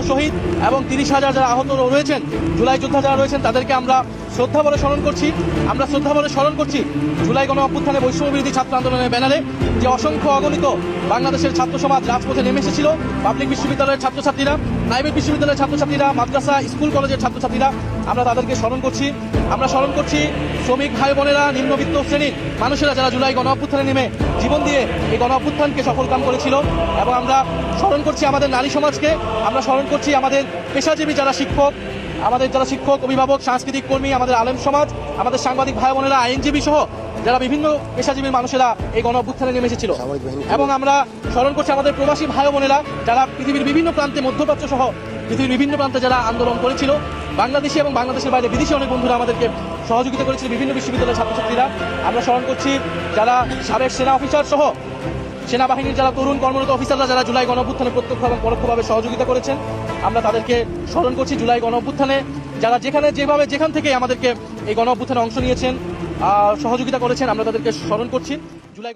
শহীদ এবং 30,000 যারা আহত রয়েছেন, জুলাই যোদ্ধা যারা রয়েছেন, তাদেরকে আমরা শ্রদ্ধাভরে স্মরণ করছি। আমরা শ্রদ্ধাভরে স্মরণ করছি জুলাই গণ অভ্যুত্থানে বৈষম্য বিরোধী ছাত্র আন্দোলনের ব্যানারে যে অসংখ্য অগণিত বাংলাদেশের ছাত্র সমাজ রাজপথে নেমে এসেছিল। পাবলিক বিশ্ববিদ্যালয়ের ছাত্রছাত্রীরা, প্রাইভেট বিশ্ববিদ্যালয়ের ছাত্রছাত্রীরা, মাদ্রাসা, স্কুল কলেজের ছাত্রছাত্রীরা, আমরা তাদেরকে স্মরণ করছি। আমরা স্মরণ করছি শ্রমিক ভাই বোনেরা, নিম্নবিত্ত শ্রেণীর মানুষেরা যারা জুলাই গণ অভ্যুত্থানে নেমে জীবন দিয়ে এই গণ অভ্যুত্থানকে সফলকাম করেছিল। এবং আমরা স্মরণ করছি আমাদের নারী সমাজকে। আমরা স্মরণ করছি আমাদের পেশাজীবী যারা শিক্ষক, আমাদের যারা শিক্ষক, অভিভাবক, সাংস্কৃতিক কর্মী, আমাদের আলেম সমাজ, আমাদের সাংবাদিক ভাই বোনেরা, আইনজীবী সহ যারা বিভিন্ন পেশাজীবীর মানুষেরা এই গণ অভ্যুত্থানে নেমে এসেছিল। এবং আমরা স্মরণ করছি আমাদের প্রবাসী ভাই বোনেরা যারা পৃথিবীর বিভিন্ন প্রান্তে, মধ্যপ্রাচ্য সহ পৃথিবীর বিভিন্ন প্রান্তে যারা আন্দোলন করেছিল। বাংলাদেশি এবং বাংলাদেশের বাইরে বিদেশি অনেক বন্ধুরা আমাদেরকে সহযোগিতা করেছিল, বিভিন্ন বিশ্ববিদ্যালয়ের ছাত্রছাত্রীরা। আমরা স্মরণ করছি যারা সাবেক সেনা অফিসার সহ সেনাবাহিনীর যারা তরুণ কর্মরত অফিসাররা যারা জুলাই গণ অভ্যুত্থানে প্রত্যক্ষ এবং পরোক্ষভাবে সহযোগিতা করেছেন। আমরা তাদেরকে স্মরণ করছি। জুলাই গণ অভ্যুত্থানে যারা যেখান থেকে আমাদেরকে এই গণ অভ্যুত্থানে অংশ নিয়েছেন, সহযোগিতা করেছেন, আমরা তাদেরকে স্মরণ করছি। জুলাই